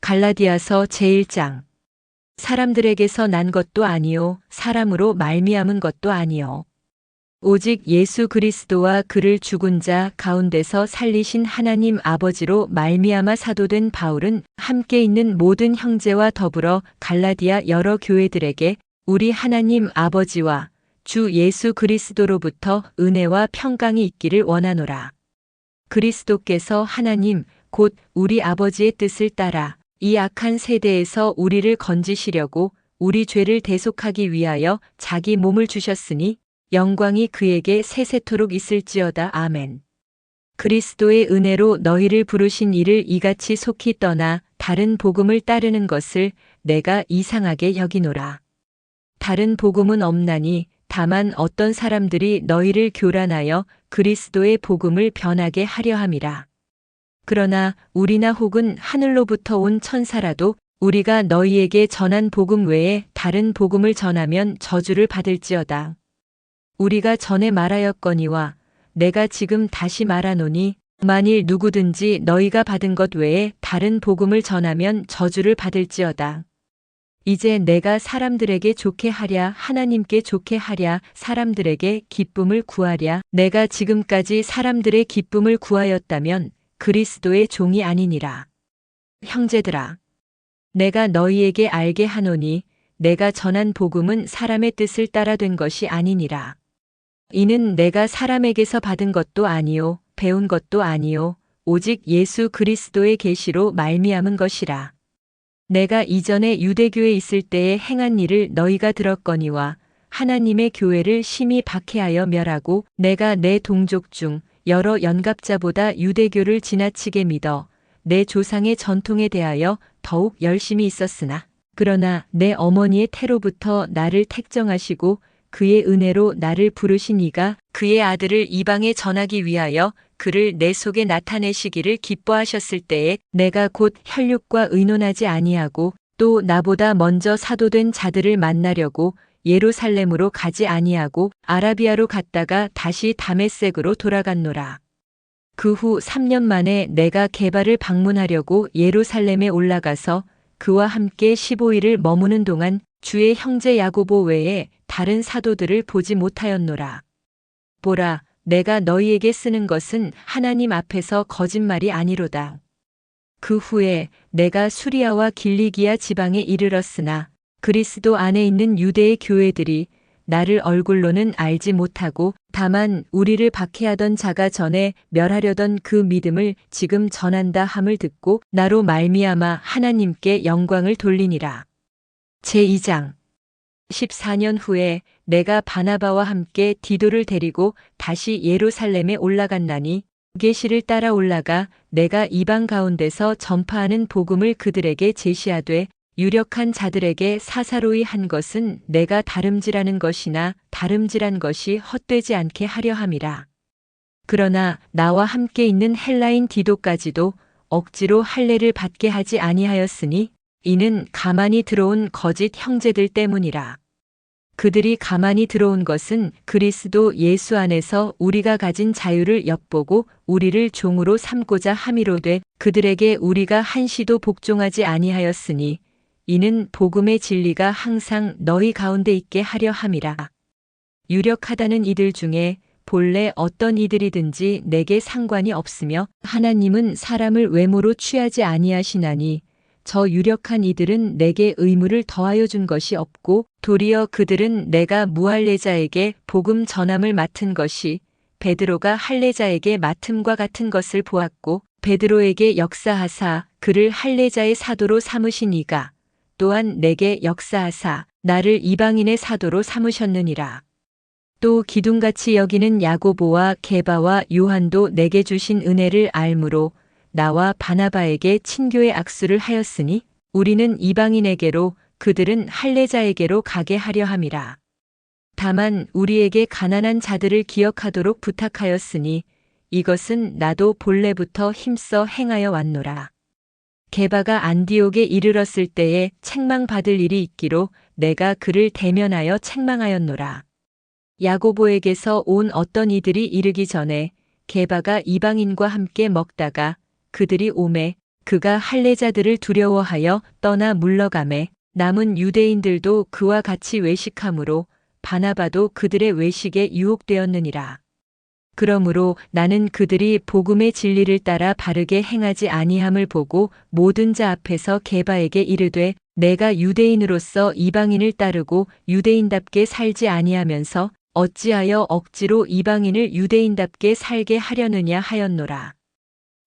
갈라디아서 제1장. 사람들에게서 난 것도 아니요 사람으로 말미암은 것도 아니요 오직 예수 그리스도와 그를 죽은 자 가운데서 살리신 하나님 아버지로 말미암아 사도된 바울은 함께 있는 모든 형제와 더불어 갈라디아 여러 교회들에게 우리 하나님 아버지와 주 예수 그리스도로부터 은혜와 평강이 있기를 원하노라. 그리스도께서 하나님 곧 우리 아버지의 뜻을 따라 이 악한 세대에서 우리를 건지시려고 우리 죄를 대속하기 위하여 자기 몸을 주셨으니 영광이 그에게 세세토록 있을지어다. 아멘. 그리스도의 은혜로 너희를 부르신 이를 이같이 속히 떠나 다른 복음을 따르는 것을 내가 이상하게 여기노라. 다른 복음은 없나니 다만 어떤 사람들이 너희를 교란하여 그리스도의 복음을 변하게 하려 함이라. 그러나 우리나 혹은 하늘로부터 온 천사라도 우리가 너희에게 전한 복음 외에 다른 복음을 전하면 저주를 받을지어다. 우리가 전에 말하였거니와 내가 지금 다시 말하노니 만일 누구든지 너희가 받은 것 외에 다른 복음을 전하면 저주를 받을지어다. 이제 내가 사람들에게 좋게 하랴 하나님께 좋게 하랴 사람들에게 기쁨을 구하랴 내가 지금까지 사람들의 기쁨을 구하였다면 그리스도의 종이 아니니라. 형제들아, 내가 너희에게 알게 하노니 내가 전한 복음은 사람의 뜻을 따라 된 것이 아니니라. 이는 내가 사람에게서 받은 것도 아니요 배운 것도 아니요 오직 예수 그리스도의 계시로 말미암은 것이라. 내가 이전에 유대교에 있을 때에 행한 일을 너희가 들었거니와 하나님의 교회를 심히 박해하여 멸하고 내가 내 동족 중 여러 연갑자보다 유대교를 지나치게 믿어 내 조상의 전통에 대하여 더욱 열심히 있었으나 그러나 내 어머니의 태로부터 나를 택정하시고 그의 은혜로 나를 부르신 이가 그의 아들을 이방에 전하기 위하여 그를 내 속에 나타내시기를 기뻐하셨을 때에 내가 곧 혈육과 의논하지 아니하고 또 나보다 먼저 사도된 자들을 만나려고 예루살렘으로 가지 아니하고 아라비아로 갔다가 다시 다메섹으로 돌아갔노라. 그 후 3년 만에 내가 게바를 방문하려고 예루살렘에 올라가서 그와 함께 15일을 머무는 동안 주의 형제 야고보 외에 다른 사도들을 보지 못하였노라. 보라, 내가 너희에게 쓰는 것은 하나님 앞에서 거짓말이 아니로다. 그 후에 내가 수리아와 길리기아 지방에 이르렀으나 그리스도 안에 있는 유대의 교회들이 나를 얼굴로는 알지 못하고 다만 우리를 박해하던 자가 전에 멸하려던 그 믿음을 지금 전한다 함을 듣고 나로 말미암아 하나님께 영광을 돌리니라. 제2장. 14년 후에 내가 바나바와 함께 디도를 데리고 다시 예루살렘에 올라갔나니 계시를 따라 올라가 내가 이방 가운데서 전파하는 복음을 그들에게 제시하되 유력한 자들에게 사사로이 한 것은 내가 다름질하는 것이나 다름질한 것이 헛되지 않게 하려 함이라. 그러나 나와 함께 있는 헬라인 디도까지도 억지로 할례를 받게 하지 아니하였으니 이는 가만히 들어온 거짓 형제들 때문이라. 그들이 가만히 들어온 것은 그리스도 예수 안에서 우리가 가진 자유를 엿보고 우리를 종으로 삼고자 함이로되 그들에게 우리가 한시도 복종하지 아니하였으니 이는 복음의 진리가 항상 너희 가운데 있게 하려 함이라. 유력하다는 이들 중에 본래 어떤 이들이든지 내게 상관이 없으며 하나님은 사람을 외모로 취하지 아니하시나니 저 유력한 이들은 내게 의무를 더하여 준 것이 없고 도리어 그들은 내가 무할례자에게 복음 전함을 맡은 것이 베드로가 할례자에게 맡음과 같은 것을 보았고 베드로에게 역사하사 그를 할례자의 사도로 삼으신 이가 또한 내게 역사하사 나를 이방인의 사도로 삼으셨느니라. 또 기둥같이 여기는 야고보와 게바와 요한도 내게 주신 은혜를 알므로 나와 바나바에게 친교의 악수를 하였으니 우리는 이방인에게로 그들은 할례자에게로 가게 하려 함이라. 다만 우리에게 가난한 자들을 기억하도록 부탁하였으니 이것은 나도 본래부터 힘써 행하여 왔노라. 게바가 안디옥에 이르렀을 때에 책망받을 일이 있기로 내가 그를 대면하여 책망하였노라. 야고보에게서 온 어떤 이들이 이르기 전에 게바가 이방인과 함께 먹다가 그들이 오매 그가 할례자들을 두려워하여 떠나 물러가매 남은 유대인들도 그와 같이 외식함으로 바나바도 그들의 외식에 유혹되었느니라. 그러므로 나는 그들이 복음의 진리를 따라 바르게 행하지 아니함을 보고 모든 자 앞에서 게바에게 이르되 내가 유대인으로서 이방인을 따르고 유대인답게 살지 아니하면서 어찌하여 억지로 이방인을 유대인답게 살게 하려느냐 하였노라.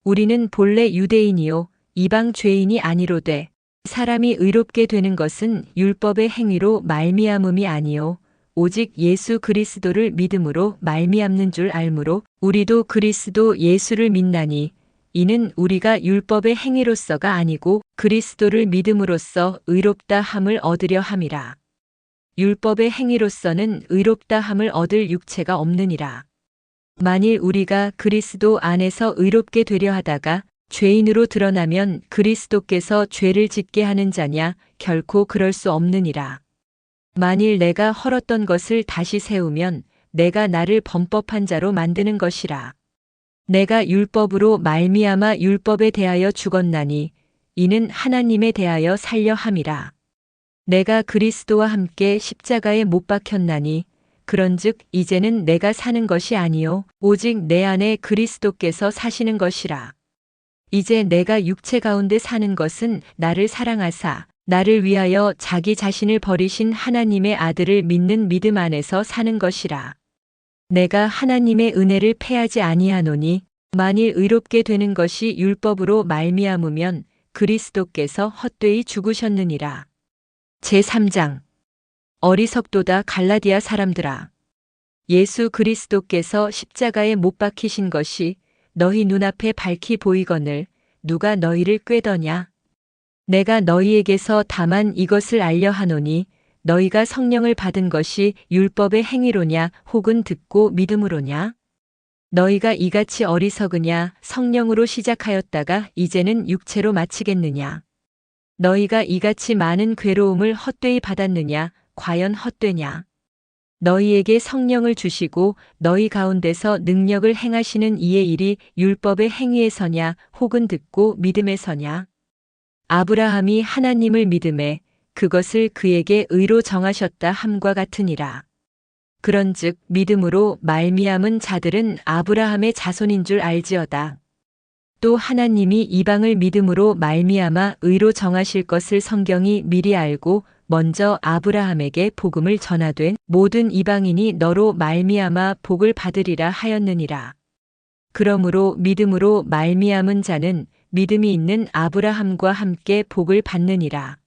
우리는 본래 유대인이요 이방 죄인이 아니로되 사람이 의롭게 되는 것은 율법의 행위로 말미암음이 아니요 오직 예수 그리스도를 믿음으로 말미암는 줄 알므로 우리도 그리스도 예수를 믿나니 이는 우리가 율법의 행위로서가 아니고 그리스도를 믿음으로써 의롭다 함을 얻으려 함이라. 율법의 행위로서는 의롭다 함을 얻을 육체가 없느니라. 만일 우리가 그리스도 안에서 의롭게 되려 하다가 죄인으로 드러나면 그리스도께서 죄를 짓게 하는 자냐 결코 그럴 수 없느니라. 만일 내가 헐었던 것을 다시 세우면 내가 나를 범법한 자로 만드는 것이라. 내가 율법으로 말미암아 율법에 대하여 죽었나니 이는 하나님에 대하여 살려 함이라. 내가 그리스도와 함께 십자가에 못 박혔나니 그런즉 이제는 내가 사는 것이 아니요 오직 내 안에 그리스도께서 사시는 것이라. 이제 내가 육체 가운데 사는 것은 나를 사랑하사 나를 위하여 자기 자신을 버리신 하나님의 아들을 믿는 믿음 안에서 사는 것이라. 내가 하나님의 은혜를 패하지 아니하노니 만일 의롭게 되는 것이 율법으로 말미암으면 그리스도께서 헛되이 죽으셨느니라. 제3장 어리석도다 갈라디아 사람들아. 예수 그리스도께서 십자가에 못 박히신 것이 너희 눈앞에 밝히 보이거늘 누가 너희를 꾀더냐. 내가 너희에게서 다만 이것을 알려 하노니 너희가 성령을 받은 것이 율법의 행위로냐 혹은 듣고 믿음으로냐. 너희가 이같이 어리석으냐 성령으로 시작하였다가 이제는 육체로 마치겠느냐. 너희가 이같이 많은 괴로움을 헛되이 받았느냐 과연 헛되냐. 너희에게 성령을 주시고 너희 가운데서 능력을 행하시는 이의 일이 율법의 행위에서냐 혹은 듣고 믿음에서냐. 아브라함이 하나님을 믿음에 그것을 그에게 의로 정하셨다 함과 같으니라. 그런즉 믿음으로 말미암은 자들은 아브라함의 자손인 줄 알지어다. 또 하나님이 이방을 믿음으로 말미암아 의로 정하실 것을 성경이 미리 알고 먼저 아브라함에게 복음을 전하되 모든 이방인이 너로 말미암아 복을 받으리라 하였느니라. 그러므로 믿음으로 말미암은 자는 믿음이 있는 아브라함과 함께 복을 받느니라.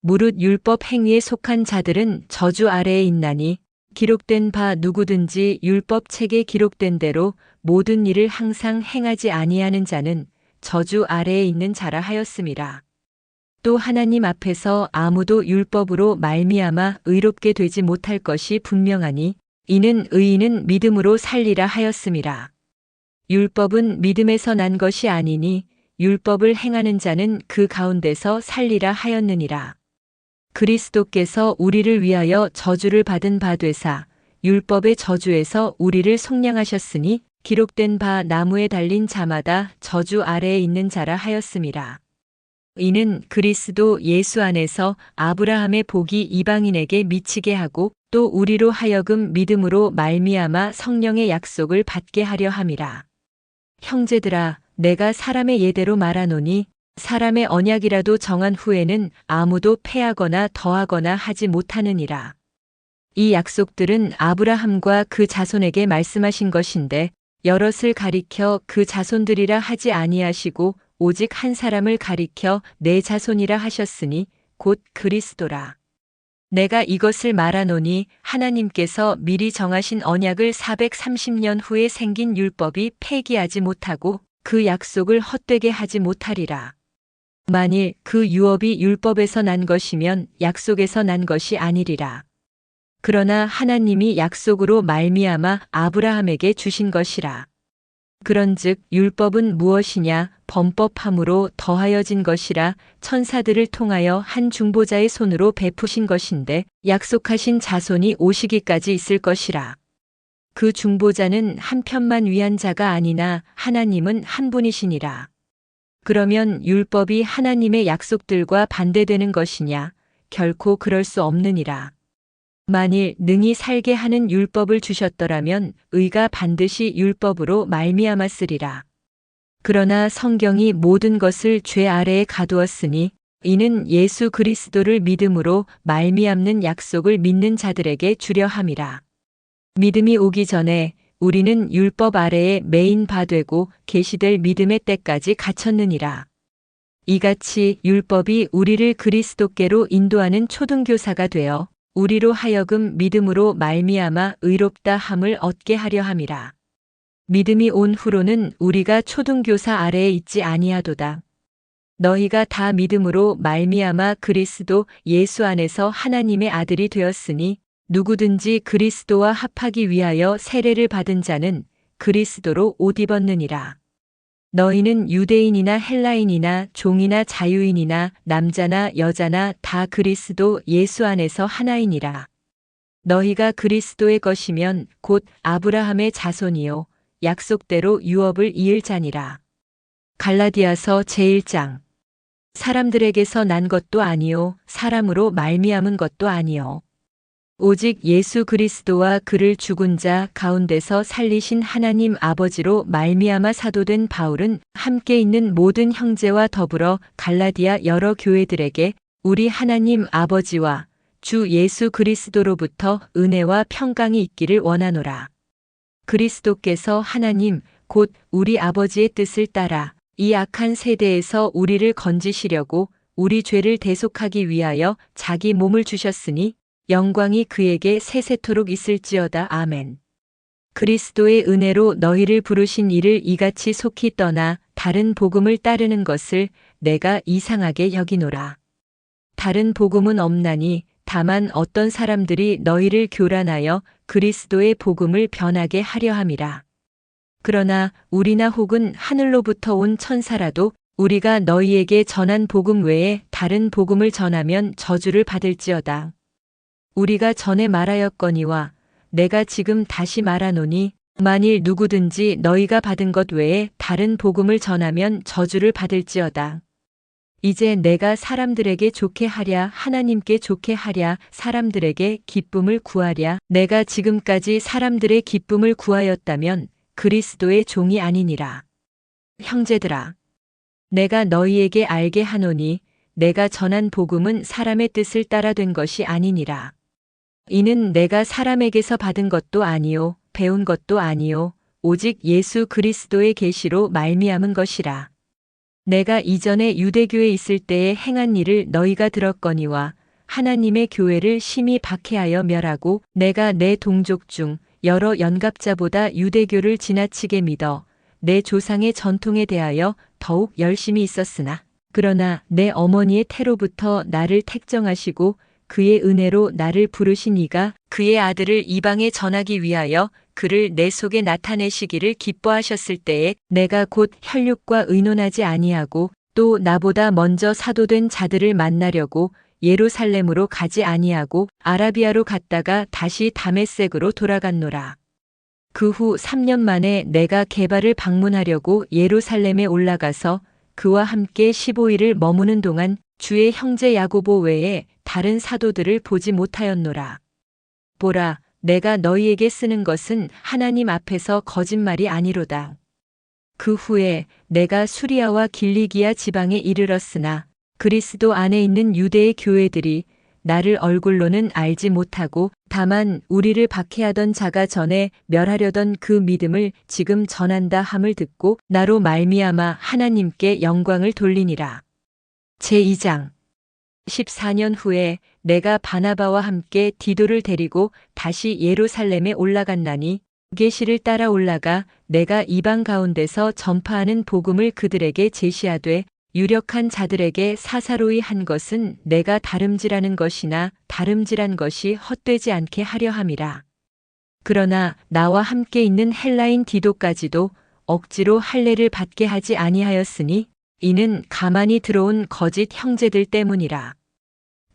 무릇 율법 행위에 속한 자들은 저주 아래에 있나니 기록된 바 누구든지 율법 책에 기록된 대로 모든 일을 항상 행하지 아니하는 자는 저주 아래에 있는 자라 하였음이라. 또 하나님 앞에서 아무도 율법으로 말미암아 의롭게 되지 못할 것이 분명하니 이는 의인은 믿음으로 살리라 하였음이라. 율법은 믿음에서 난 것이 아니니 율법을 행하는 자는 그 가운데서 살리라 하였느니라. 그리스도께서 우리를 위하여 저주를 받은 바 되사 율법의 저주에서 우리를 속량하셨으니 기록된 바 나무에 달린 자마다 저주 아래에 있는 자라 하였음이라. 이는 그리스도 예수 안에서 아브라함의 복이 이방인에게 미치게 하고 또 우리로 하여금 믿음으로 말미암아 성령의 약속을 받게 하려 함이라. 형제들아, 내가 사람의 예대로 말하노니 사람의 언약이라도 정한 후에는 아무도 패하거나 더하거나 하지 못하느니라. 이 약속들은 아브라함과 그 자손에게 말씀하신 것인데 여럿을 가리켜 그 자손들이라 하지 아니하시고 오직 한 사람을 가리켜 내 자손이라 하셨으니 곧 그리스도라. 내가 이것을 말하노니 하나님께서 미리 정하신 언약을 430년 후에 생긴 율법이 폐기하지 못하고 그 약속을 헛되게 하지 못하리라. 만일 그 유업이 율법에서 난 것이면 약속에서 난 것이 아니리라. 그러나 하나님이 약속으로 말미암아 아브라함에게 주신 것이라. 그런즉 율법은 무엇이냐 범법함으로 더하여진 것이라 천사들을 통하여 한 중보자의 손으로 베푸신 것인데 약속하신 자손이 오시기까지 있을 것이라. 그 중보자는 한 편만 위한 자가 아니나 하나님은 한 분이시니라. 그러면 율법이 하나님의 약속들과 반대되는 것이냐? 결코 그럴 수 없느니라. 만일 능히 살게 하는 율법을 주셨더라면 의가 반드시 율법으로 말미암았으리라. 그러나 성경이 모든 것을 죄 아래에 가두었으니 이는 예수 그리스도를 믿음으로 말미암는 약속을 믿는 자들에게 주려 함이라. 믿음이 오기 전에 우리는 율법 아래에 매인 바 되고 계시될 믿음의 때까지 갇혔느니라. 이같이 율법이 우리를 그리스도께로 인도하는 초등교사가 되어 우리로 하여금 믿음으로 말미암아 의롭다 함을 얻게 하려 함이라. 믿음이 온 후로는 우리가 초등교사 아래에 있지 아니하도다. 너희가 다 믿음으로 말미암아 그리스도 예수 안에서 하나님의 아들이 되었으니 누구든지 그리스도와 합하기 위하여 세례를 받은 자는 그리스도로 옷 입었느니라. 너희는 유대인이나 헬라인이나 종이나 자유인이나 남자나 여자나 다 그리스도 예수 안에서 하나이니라. 너희가 그리스도의 것이면 곧 아브라함의 자손이요 약속대로 유업을 이을 자니라. 갈라디아서 제1장. 사람들에게서 난 것도 아니요 사람으로 말미암은 것도 아니요 오직 예수 그리스도와 그를 죽은 자 가운데서 살리신 하나님 아버지로 말미암아 사도된 바울은 함께 있는 모든 형제와 더불어 갈라디아 여러 교회들에게 우리 하나님 아버지와 주 예수 그리스도로부터 은혜와 평강이 있기를 원하노라. 그리스도께서 하나님 곧 우리 아버지의 뜻을 따라 이 악한 세대에서 우리를 건지시려고 우리 죄를 대속하기 위하여 자기 몸을 주셨으니 영광이 그에게 세세토록 있을지어다. 아멘. 그리스도의 은혜로 너희를 부르신 이를 이같이 속히 떠나 다른 복음을 따르는 것을 내가 이상하게 여기노라. 다른 복음은 없나니 다만 어떤 사람들이 너희를 교란하여 그리스도의 복음을 변하게 하려 함이라. 그러나 우리나 혹은 하늘로부터 온 천사라도 우리가 너희에게 전한 복음 외에 다른 복음을 전하면 저주를 받을지어다. 우리가 전에 말하였거니와 내가 지금 다시 말하노니 만일 누구든지 너희가 받은 것 외에 다른 복음을 전하면 저주를 받을지어다. 이제 내가 사람들에게 좋게 하랴 하나님께 좋게 하랴 사람들에게 기쁨을 구하랴 내가 지금까지 사람들의 기쁨을 구하였다면 그리스도의 종이 아니니라. 형제들아, 내가 너희에게 알게 하노니 내가 전한 복음은 사람의 뜻을 따라 된 것이 아니니라. 이는 내가 사람에게서 받은 것도 아니요 배운 것도 아니요 오직 예수 그리스도의 계시로 말미암은 것이라. 내가 이전에 유대교에 있을 때에 행한 일을 너희가 들었거니와 하나님의 교회를 심히 박해하여 멸하고 내가 내 동족 중 여러 연갑자보다 유대교를 지나치게 믿어 내 조상의 전통에 대하여 더욱 열심히 있었으나 그러나 내 어머니의 태로부터 나를 택정하시고 그의 은혜로 나를 부르신 이가 그의 아들을 이방에 전하기 위하여 그를 내 속에 나타내시기를 기뻐하셨을 때에 내가 곧 혈육과 의논하지 아니하고 또 나보다 먼저 사도된 자들을 만나려고 예루살렘으로 가지 아니하고 아라비아로 갔다가 다시 다메섹으로 돌아갔노라. 그 후 3년 만에 내가 게바를 방문하려고 예루살렘에 올라가서 그와 함께 15일을 머무는 동안 주의 형제 야고보 외에 다른 사도들을 보지 못하였노라. 보라, 내가 너희에게 쓰는 것은 하나님 앞에서 거짓말이 아니로다. 그 후에 내가 수리아와 길리기아 지방에 이르렀으나 그리스도 안에 있는 유대의 교회들이 나를 얼굴로는 알지 못하고 다만 우리를 박해하던 자가 전에 멸하려던 그 믿음을 지금 전한다 함을 듣고 나로 말미암아 하나님께 영광을 돌리니라. 제2장. 14년 후에 내가 바나바와 함께 디도를 데리고 다시 예루살렘에 올라갔나니 계시를 따라 올라가 내가 이방 가운데서 전파하는 복음을 그들에게 제시하되 유력한 자들에게 사사로이 한 것은 내가 다름질하는 것이나 다름질한 것이 헛되지 않게 하려 함이라. 그러나 나와 함께 있는 헬라인 디도까지도 억지로 할례를 받게 하지 아니하였으니 이는 가만히 들어온 거짓 형제들 때문이라.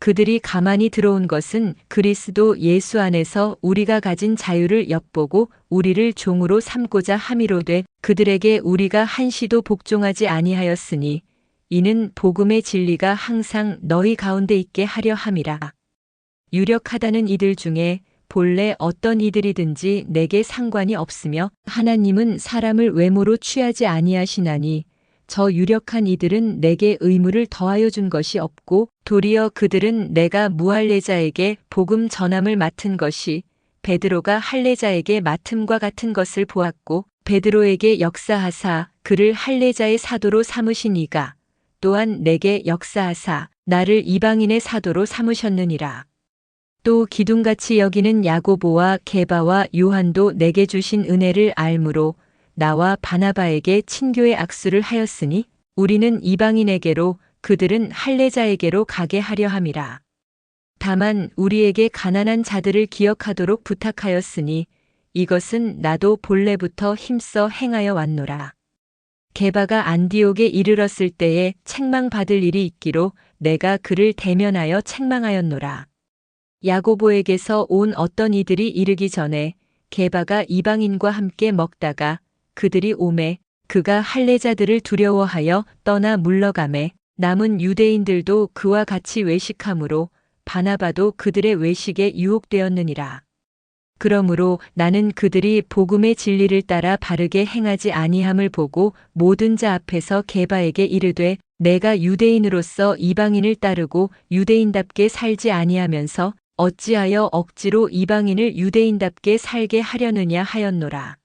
그들이 가만히 들어온 것은 그리스도 예수 안에서 우리가 가진 자유를 엿보고 우리를 종으로 삼고자 함이로되 그들에게 우리가 한시도 복종하지 아니하였으니 이는 복음의 진리가 항상 너희 가운데 있게 하려 함이라. 유력하다는 이들 중에 본래 어떤 이들이든지 내게 상관이 없으며 하나님은 사람을 외모로 취하지 아니하시나니 저 유력한 이들은 내게 의무를 더하여 준 것이 없고 도리어 그들은 내가 무할례자에게 복음 전함을 맡은 것이 베드로가 할례자에게 맡음과 같은 것을 보았고 베드로에게 역사하사 그를 할례자의 사도로 삼으신 이가 또한 내게 역사하사 나를 이방인의 사도로 삼으셨느니라. 또 기둥같이 여기는 야고보와 게바와 요한도 내게 주신 은혜를 알므로 나와 바나바에게 친교의 악수를 하였으니 우리는 이방인에게로 그들은 할례자에게로 가게 하려 함이라. 다만 우리에게 가난한 자들을 기억하도록 부탁하였으니 이것은 나도 본래부터 힘써 행하여 왔노라. 게바가 안디옥에 이르렀을 때에 책망받을 일이 있기로 내가 그를 대면하여 책망하였노라. 야고보에게서 온 어떤 이들이 이르기 전에 게바가 이방인과 함께 먹다가 그들이 오매 그가 할례자들을 두려워하여 떠나 물러가매 남은 유대인들도 그와 같이 외식하므로 바나바도 그들의 외식에 유혹되었느니라. 그러므로 나는 그들이 복음의 진리를 따라 바르게 행하지 아니함을 보고 모든 자 앞에서 게바에게 이르되 내가 유대인으로서 이방인을 따르고 유대인답게 살지 아니하면서 어찌하여 억지로 이방인을 유대인답게 살게 하려느냐 하였노라.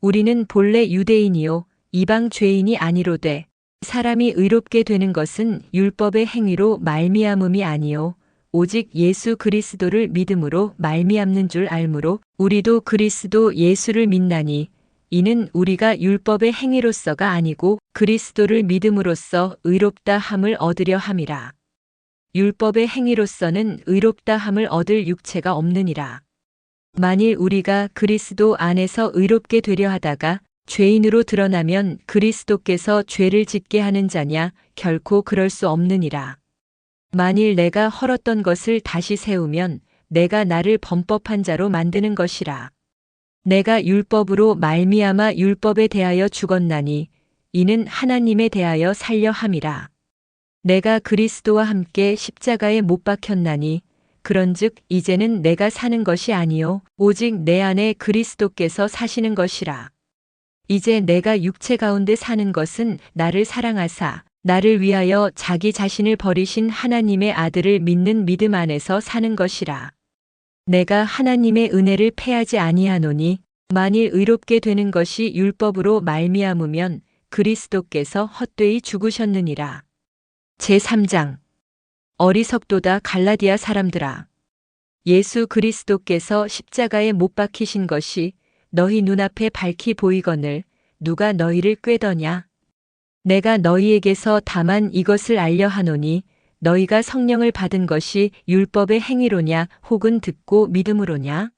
우리는 본래 유대인이요 이방 죄인이 아니로되 사람이 의롭게 되는 것은 율법의 행위로 말미암음이 아니요 오직 예수 그리스도를 믿음으로 말미암는 줄 알므로 우리도 그리스도 예수를 믿나니 이는 우리가 율법의 행위로서가 아니고 그리스도를 믿음으로써 의롭다 함을 얻으려 함이라. 율법의 행위로서는 의롭다 함을 얻을 육체가 없느니라. 만일 우리가 그리스도 안에서 의롭게 되려 하다가 죄인으로 드러나면 그리스도께서 죄를 짓게 하는 자냐 결코 그럴 수 없느니라. 만일 내가 헐었던 것을 다시 세우면 내가 나를 범법한 자로 만드는 것이라. 내가 율법으로 말미암아 율법에 대하여 죽었나니 이는 하나님에 대하여 살려 함이라. 내가 그리스도와 함께 십자가에 못 박혔나니 그런즉 이제는 내가 사는 것이 아니요 오직 내 안에 그리스도께서 사시는 것이라. 이제 내가 육체 가운데 사는 것은 나를 사랑하사 나를 위하여 자기 자신을 버리신 하나님의 아들을 믿는 믿음 안에서 사는 것이라. 내가 하나님의 은혜를 패하지 아니하노니 만일 의롭게 되는 것이 율법으로 말미암으면 그리스도께서 헛되이 죽으셨느니라. 제3장 어리석도다 갈라디아 사람들아. 예수 그리스도께서 십자가에 못 박히신 것이 너희 눈앞에 밝히 보이거늘 누가 너희를 꾀더냐. 내가 너희에게서 다만 이것을 알려 하노니 너희가 성령을 받은 것이 율법의 행위로냐 혹은 듣고 믿음으로냐.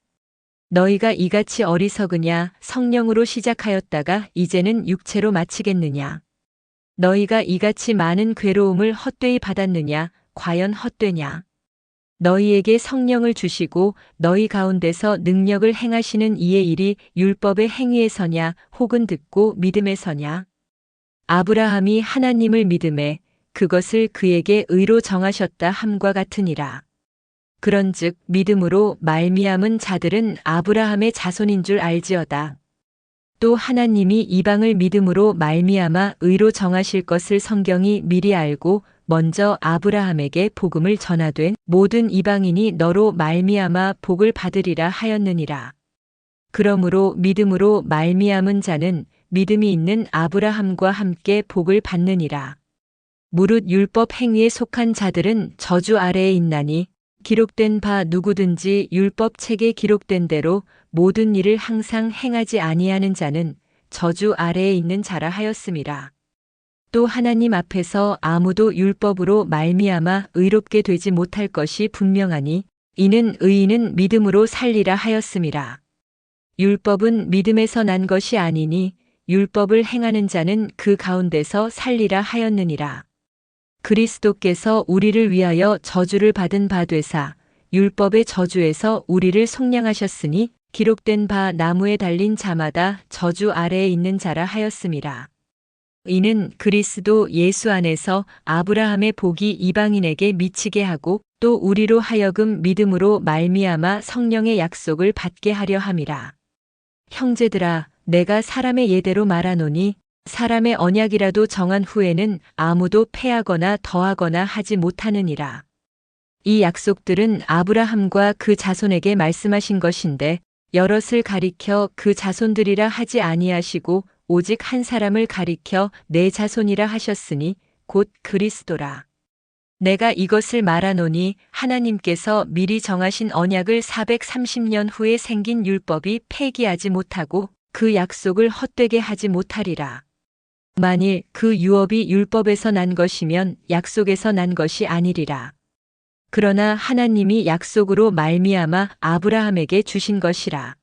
너희가 이같이 어리석으냐 성령으로 시작하였다가 이제는 육체로 마치겠느냐. 너희가 이같이 많은 괴로움을 헛되이 받았느냐 과연 헛되냐. 너희에게 성령을 주시고 너희 가운데서 능력을 행하시는 이의 일이 율법의 행위에서냐 혹은 듣고 믿음에서냐. 아브라함이 하나님을 믿음에 그것을 그에게 의로 정하셨다 함과 같으니라. 그런즉 믿음으로 말미암은 자들은 아브라함의 자손인 줄 알지어다. 또 하나님이 이방을 믿음으로 말미암아 의로 정하실 것을 성경이 미리 알고 먼저 아브라함에게 복음을 전하되 모든 이방인이 너로 말미암아 복을 받으리라 하였느니라. 그러므로 믿음으로 말미암은 자는 믿음이 있는 아브라함과 함께 복을 받느니라. 무릇 율법 행위에 속한 자들은 저주 아래에 있나니 기록된 바 누구든지 율법 책에 기록된 대로 모든 일을 항상 행하지 아니하는 자는 저주 아래에 있는 자라 하였음이라. 또 하나님 앞에서 아무도 율법으로 말미암아 의롭게 되지 못할 것이 분명하니 이는 의인은 믿음으로 살리라 하였음이라. 율법은 믿음에서 난 것이 아니니 율법을 행하는 자는 그 가운데서 살리라 하였느니라. 그리스도께서 우리를 위하여 저주를 받은 바 되사 율법의 저주에서 우리를 속량하셨으니 기록된 바 나무에 달린 자마다 저주 아래에 있는 자라 하였음이라. 이는 그리스도 예수 안에서 아브라함의 복이 이방인에게 미치게 하고 또 우리로 하여금 믿음으로 말미암아 성령의 약속을 받게 하려 함이라. 형제들아, 내가 사람의 예대로 말하노니 사람의 언약이라도 정한 후에는 아무도 패하거나 더하거나 하지 못하느니라. 이 약속들은 아브라함과 그 자손에게 말씀하신 것인데 여럿을 가리켜 그 자손들이라 하지 아니하시고 오직 한 사람을 가리켜 내 자손이라 하셨으니 곧 그리스도라. 내가 이것을 말하노니 하나님께서 미리 정하신 언약을 430년 후에 생긴 율법이 폐기하지 못하고 그 약속을 헛되게 하지 못하리라. 만일 그 유업이 율법에서 난 것이면 약속에서 난 것이 아니리라. 그러나 하나님이 약속으로 말미암아 아브라함에게 주신 것이라.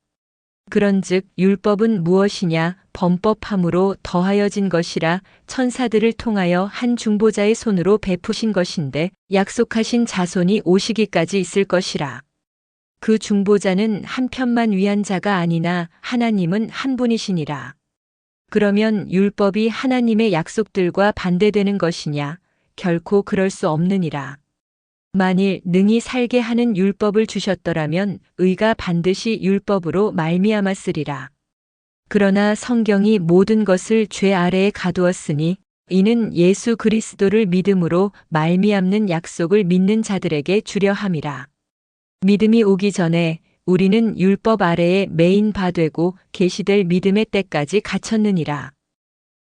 그런즉 율법은 무엇이냐? 범법함으로 더하여진 것이라 천사들을 통하여 한 중보자의 손으로 베푸신 것인데 약속하신 자손이 오시기까지 있을 것이라. 그 중보자는 한 편만 위한 자가 아니나 하나님은 한 분이시니라. 그러면 율법이 하나님의 약속들과 반대되는 것이냐? 결코 그럴 수 없느니라. 만일 능히 살게 하는 율법을 주셨더라면 의가 반드시 율법으로 말미암았으리라. 그러나 성경이 모든 것을 죄 아래에 가두었으니 이는 예수 그리스도를 믿음으로 말미암는 약속을 믿는 자들에게 주려 함이라. 믿음이 오기 전에 우리는 율법 아래에 매인 바 되고 계시될 믿음의 때까지 갇혔느니라.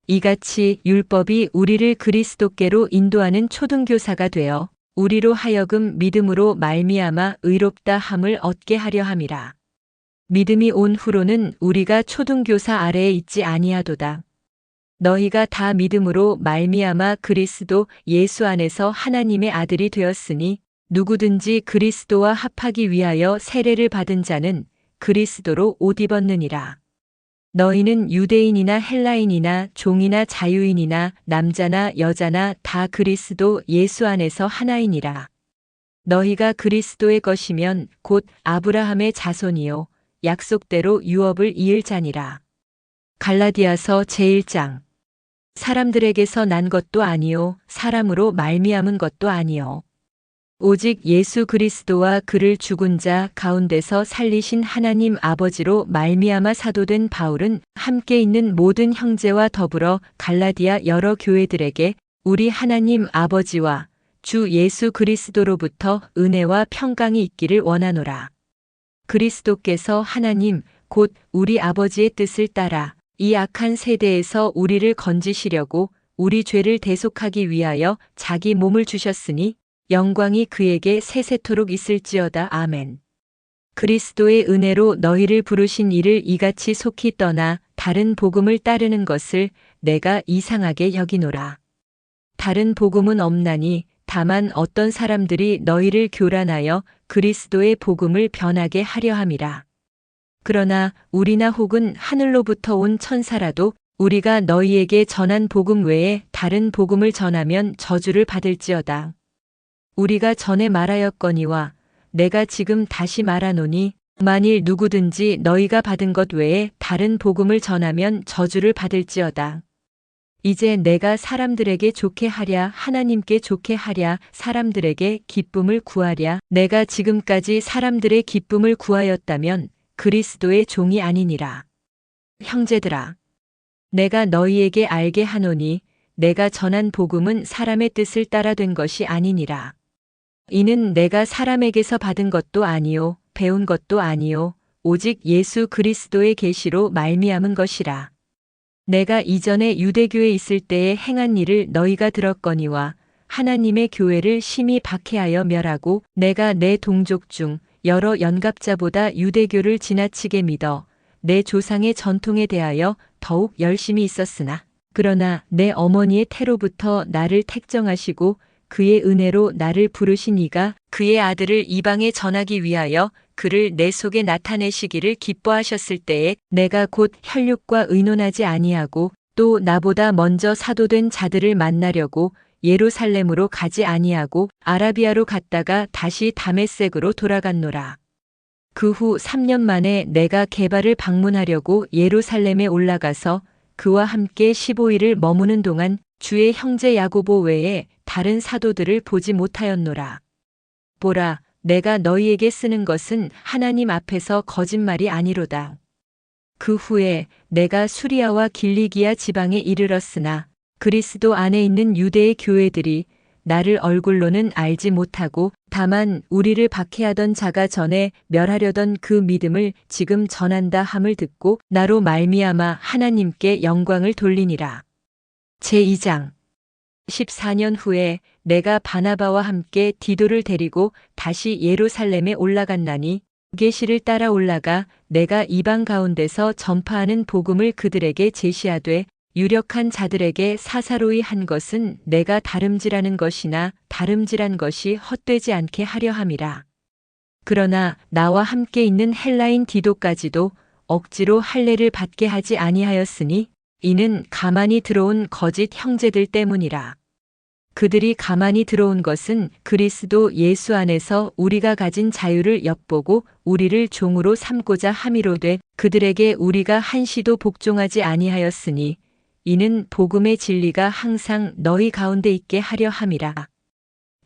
이같이 율법이 우리를 그리스도께로 인도하는 초등교사가 되어 우리로 하여금 믿음으로 말미암아 의롭다 함을 얻게 하려 함이라. 믿음이 온 후로는 우리가 초등교사 아래에 있지 아니하도다. 너희가 다 믿음으로 말미암아 그리스도 예수 안에서 하나님의 아들이 되었으니 누구든지 그리스도와 합하기 위하여 세례를 받은 자는 그리스도로 옷 입었느니라. 너희는 유대인이나 헬라인이나 종이나 자유인이나 남자나 여자나 다 그리스도 예수 안에서 하나이니라. 너희가 그리스도의 것이면 곧 아브라함의 자손이요 약속대로 유업을 이을 자니라. 갈라디아서 제1장. 사람들에게서 난 것도 아니요 사람으로 말미암은 것도 아니요 오직 예수 그리스도와 그를 죽은 자 가운데서 살리신 하나님 아버지로 말미암아 사도된 바울은 함께 있는 모든 형제와 더불어 갈라디아 여러 교회들에게 우리 하나님 아버지와 주 예수 그리스도로부터 은혜와 평강이 있기를 원하노라. 그리스도께서 하나님 곧 우리 아버지의 뜻을 따라 이 악한 세대에서 우리를 건지시려고 우리 죄를 대속하기 위하여 자기 몸을 주셨으니 영광이 그에게 세세토록 있을지어다. 아멘. 그리스도의 은혜로 너희를 부르신 이를 이같이 속히 떠나 다른 복음을 따르는 것을 내가 이상하게 여기노라. 다른 복음은 없나니 다만 어떤 사람들이 너희를 교란하여 그리스도의 복음을 변하게 하려 함이라. 그러나 우리나 혹은 하늘로부터 온 천사라도 우리가 너희에게 전한 복음 외에 다른 복음을 전하면 저주를 받을지어다. 우리가 전에 말하였거니와 내가 지금 다시 말하노니 만일 누구든지 너희가 받은 것 외에 다른 복음을 전하면 저주를 받을지어다. 이제 내가 사람들에게 좋게 하랴 하나님께 좋게 하랴 사람들에게 기쁨을 구하랴 내가 지금까지 사람들의 기쁨을 구하였다면 그리스도의 종이 아니니라. 형제들아, 내가 너희에게 알게 하노니 내가 전한 복음은 사람의 뜻을 따라 된 것이 아니니라. 이는 내가 사람에게서 받은 것도 아니요 배운 것도 아니요 오직 예수 그리스도의 계시로 말미암은 것이라. 내가 이전에 유대교에 있을 때에 행한 일을 너희가 들었거니와 하나님의 교회를 심히 박해하여 멸하고 내가 내 동족 중 여러 연갑자보다 유대교를 지나치게 믿어 내 조상의 전통에 대하여 더욱 열심히 있었으나 그러나 내 어머니의 태로부터 나를 택정하시고 그의 은혜로 나를 부르신 이가 그의 아들을 이방에 전하기 위하여 그를 내 속에 나타내시기를 기뻐하셨을 때에 내가 곧 혈육과 의논하지 아니하고 또 나보다 먼저 사도된 자들을 만나려고 예루살렘으로 가지 아니하고 아라비아로 갔다가 다시 다메섹으로 돌아갔노라. 그 후 3년 만에 내가 게바를 방문하려고 예루살렘에 올라가서 그와 함께 15일을 머무는 동안 주의 형제 야고보 외에 다른 사도들을 보지 못하였노라. 보라, 내가 너희에게 쓰는 것은 하나님 앞에서 거짓말이 아니로다. 그 후에 내가 수리아와 길리기아 지방에 이르렀으나 그리스도 안에 있는 유대의 교회들이 나를 얼굴로는 알지 못하고 다만 우리를 박해하던 자가 전에 멸하려던 그 믿음을 지금 전한다 함을 듣고 나로 말미암아 하나님께 영광을 돌리니라. 제2장 14년 후에 내가 바나바와 함께 디도를 데리고 다시 예루살렘에 올라갔나니 계시를 따라 올라가 내가 이방 가운데서 전파하는 복음을 그들에게 제시하되 유력한 자들에게 사사로이 한 것은 내가 다름질하는 것이나 다름질한 것이 헛되지 않게 하려 함이라. 그러나 나와 함께 있는 헬라인 디도까지도 억지로 할례를 받게 하지 아니하였으니 이는 가만히 들어온 거짓 형제들 때문이라. 그들이 가만히 들어온 것은 그리스도 예수 안에서 우리가 가진 자유를 엿보고 우리를 종으로 삼고자 함이로되 그들에게 우리가 한시도 복종하지 아니하였으니 이는 복음의 진리가 항상 너희 가운데 있게 하려 함이라.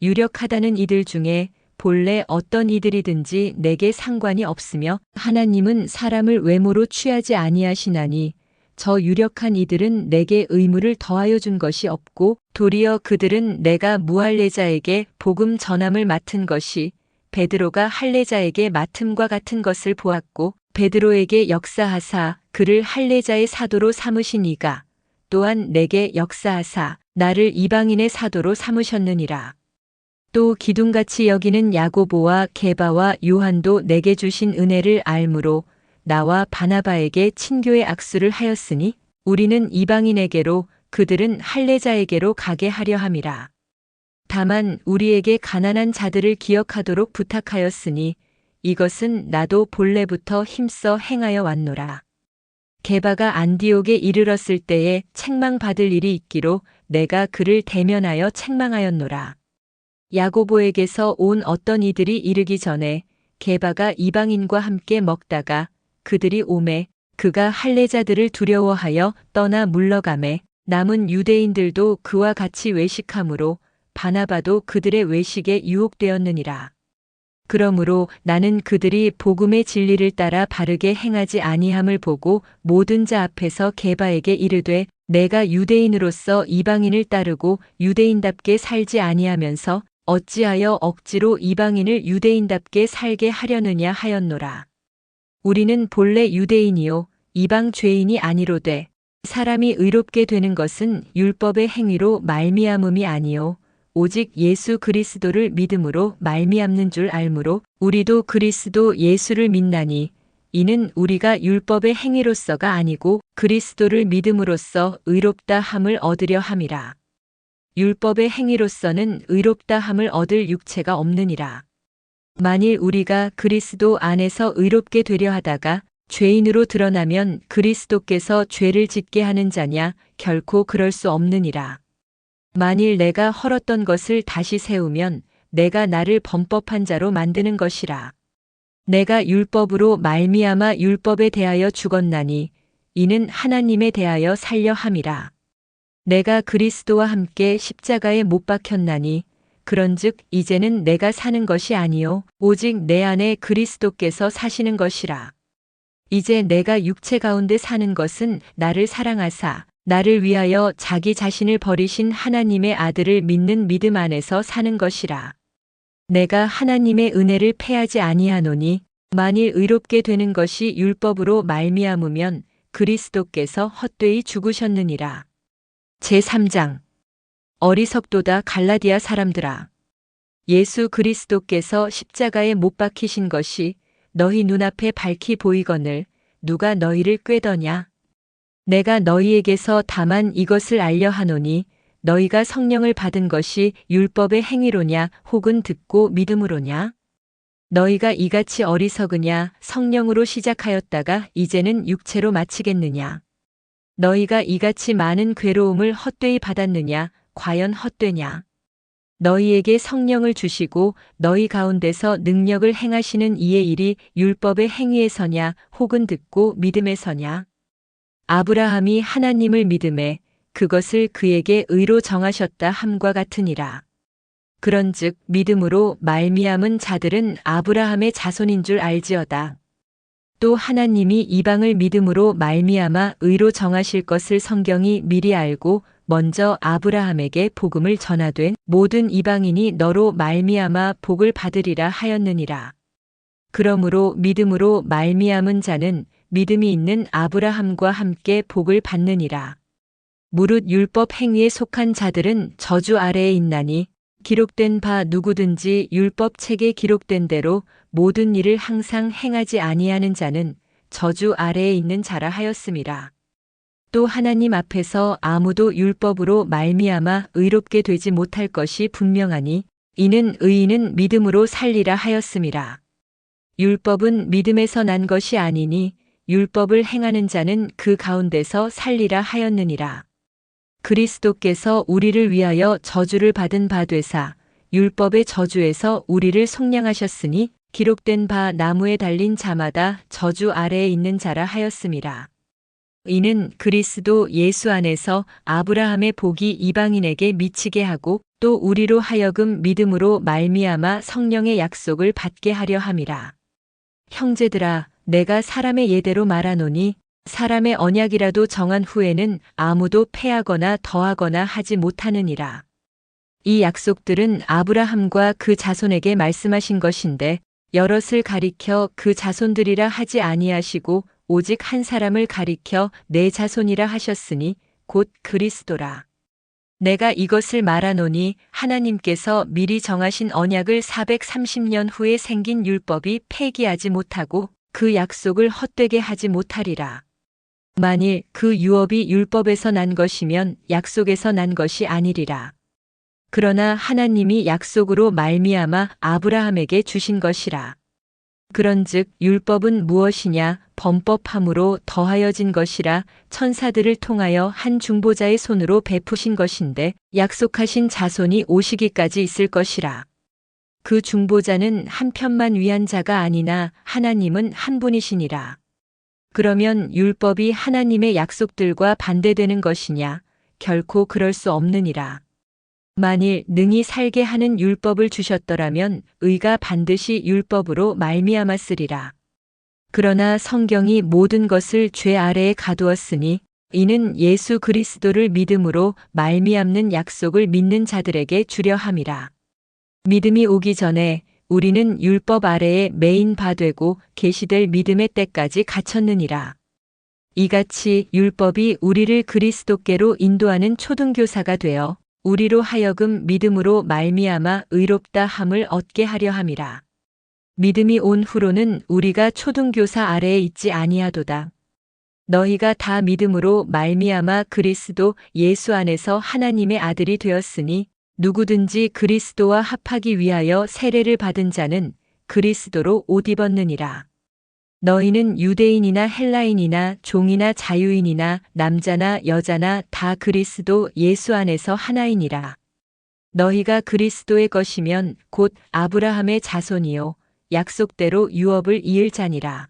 유력하다는 이들 중에 본래 어떤 이들이든지 내게 상관이 없으며 하나님은 사람을 외모로 취하지 아니하시나니 저 유력한 이들은 내게 의무를 더하여 준 것이 없고 도리어 그들은 내가 무할례자에게 복음 전함을 맡은 것이 베드로가 할례자에게 맡음과 같은 것을 보았고 베드로에게 역사하사 그를 할례자의 사도로 삼으신 이가 또한 내게 역사하사 나를 이방인의 사도로 삼으셨느니라. 또 기둥같이 여기는 야고보와 게바와 요한도 내게 주신 은혜를 알므로 나와 바나바에게 친교의 악수를 하였으니 우리는 이방인에게로 그들은 할례자에게로 가게 하려 함이라. 다만 우리에게 가난한 자들을 기억하도록 부탁하였으니 이것은 나도 본래부터 힘써 행하여 왔노라. 게바가 안디옥에 이르렀을 때에 책망받을 일이 있기로 내가 그를 대면하여 책망하였노라. 야고보에게서 온 어떤 이들이 이르기 전에 게바가 이방인과 함께 먹다가 그들이 오매 그가 할례자들을 두려워하여 떠나 물러가매 남은 유대인들도 그와 같이 외식하므로 바나바도 그들의 외식에 유혹되었느니라. 그러므로 나는 그들이 복음의 진리를 따라 바르게 행하지 아니함을 보고 모든 자 앞에서 게바에게 이르되 내가 유대인으로서 이방인을 따르고 유대인답게 살지 아니하면서 어찌하여 억지로 이방인을 유대인답게 살게 하려느냐 하였노라. 우리는 본래 유대인이요 이방 죄인이 아니로되 사람이 의롭게 되는 것은 율법의 행위로 말미암음이 아니요 오직 예수 그리스도를 믿음으로 말미암는 줄 알므로 우리도 그리스도 예수를 믿나니 이는 우리가 율법의 행위로서가 아니고 그리스도를 믿음으로써 의롭다 함을 얻으려 함이라. 율법의 행위로서는 의롭다 함을 얻을 육체가 없느니라. 만일 우리가 그리스도 안에서 의롭게 되려 하다가 죄인으로 드러나면 그리스도께서 죄를 짓게 하는 자냐 결코 그럴 수 없느니라. 만일 내가 헐었던 것을 다시 세우면 내가 나를 범법한 자로 만드는 것이라. 내가 율법으로 말미암아 율법에 대하여 죽었나니 이는 하나님에 대하여 살려 함이라. 내가 그리스도와 함께 십자가에 못 박혔나니 그런즉 이제는 내가 사는 것이 아니요 오직 내 안에 그리스도께서 사시는 것이라. 이제 내가 육체 가운데 사는 것은 나를 사랑하사 나를 위하여 자기 자신을 버리신 하나님의 아들을 믿는 믿음 안에서 사는 것이라. 내가 하나님의 은혜를 패하지 아니하노니 만일 의롭게 되는 것이 율법으로 말미암으면 그리스도께서 헛되이 죽으셨느니라. 제3장 어리석도다 갈라디아 사람들아. 예수 그리스도께서 십자가에 못 박히신 것이 너희 눈앞에 밝히 보이거늘 누가 너희를 꾀더냐. 내가 너희에게서 다만 이것을 알려 하노니 너희가 성령을 받은 것이 율법의 행위로냐 혹은 듣고 믿음으로냐. 너희가 이같이 어리석으냐 성령으로 시작하였다가 이제는 육체로 마치겠느냐. 너희가 이같이 많은 괴로움을 헛되이 받았느냐 과연 헛되냐? 너희에게 성령을 주시고 너희 가운데서 능력을 행하시는 이의 일이 율법의 행위에서냐 혹은 듣고 믿음에서냐? 아브라함이 하나님을 믿음에 그것을 그에게 의로 정하셨다 함과 같으니라. 그런즉 믿음으로 말미암은 자들은 아브라함의 자손인 줄 알지어다. 또 하나님이 이방을 믿음으로 말미암아 의로 정하실 것을 성경이 미리 알고 먼저 아브라함에게 복음을 전하되 모든 이방인이 너로 말미암아 복을 받으리라 하였느니라. 그러므로 믿음으로 말미암은 자는 믿음이 있는 아브라함과 함께 복을 받느니라. 무릇 율법 행위에 속한 자들은 저주 아래에 있나니 기록된 바 누구든지 율법 책에 기록된 대로 모든 일을 항상 행하지 아니하는 자는 저주 아래에 있는 자라 하였음이라. 또 하나님 앞에서 아무도 율법으로 말미암아 의롭게 되지 못할 것이 분명하니 이는 의인은 믿음으로 살리라 하였음이라. 율법은 믿음에서 난 것이 아니니 율법을 행하는 자는 그 가운데서 살리라 하였느니라. 그리스도께서 우리를 위하여 저주를 받은 바 되사 율법의 저주에서 우리를 속량하셨으니 기록된 바 나무에 달린 자마다 저주 아래에 있는 자라 하였음이라. 이는 그리스도 예수 안에서 아브라함의 복이 이방인에게 미치게 하고 또 우리로 하여금 믿음으로 말미암아 성령의 약속을 받게 하려 함이라. 형제들아, 내가 사람의 예대로 말하노니 사람의 언약이라도 정한 후에는 아무도 패하거나 더하거나 하지 못하느니라. 이 약속들은 아브라함과 그 자손에게 말씀하신 것인데 여럿을 가리켜 그 자손들이라 하지 아니하시고 오직 한 사람을 가리켜 내 자손이라 하셨으니 곧 그리스도라. 내가 이것을 말하노니 하나님께서 미리 정하신 언약을 430년 후에 생긴 율법이 폐기하지 못하고 그 약속을 헛되게 하지 못하리라. 만일 그 유업이 율법에서 난 것이면 약속에서 난 것이 아니리라. 그러나 하나님이 약속으로 말미암아 아브라함에게 주신 것이라. 그런즉 율법은 무엇이냐? 범법함으로 더하여진 것이라 천사들을 통하여 한 중보자의 손으로 베푸신 것인데 약속하신 자손이 오시기까지 있을 것이라. 그 중보자는 한 편만 위한 자가 아니나 하나님은 한 분이시니라. 그러면 율법이 하나님의 약속들과 반대되는 것이냐? 결코 그럴 수 없느니라. 만일 능히 살게 하는 율법을 주셨더라면 의가 반드시 율법으로 말미암았으리라. 그러나 성경이 모든 것을 죄 아래에 가두었으니 이는 예수 그리스도를 믿음으로 말미암는 약속을 믿는 자들에게 주려 함이라. 믿음이 오기 전에 우리는 율법 아래에 매인 바 되고 계시될 믿음의 때까지 갇혔느니라. 이같이 율법이 우리를 그리스도께로 인도하는 초등교사가 되어 우리로 하여금 믿음으로 말미암아 의롭다 함을 얻게 하려 함이라. 믿음이 온 후로는 우리가 초등교사 아래에 있지 아니하도다. 너희가 다 믿음으로 말미암아 그리스도 예수 안에서 하나님의 아들이 되었으니 누구든지 그리스도와 합하기 위하여 세례를 받은 자는 그리스도로 옷 입었느니라. 너희는 유대인이나 헬라인이나 종이나 자유인이나 남자나 여자나 다 그리스도 예수 안에서 하나이니라. 너희가 그리스도의 것이면 곧 아브라함의 자손이요 약속대로 유업을 이을 자니라.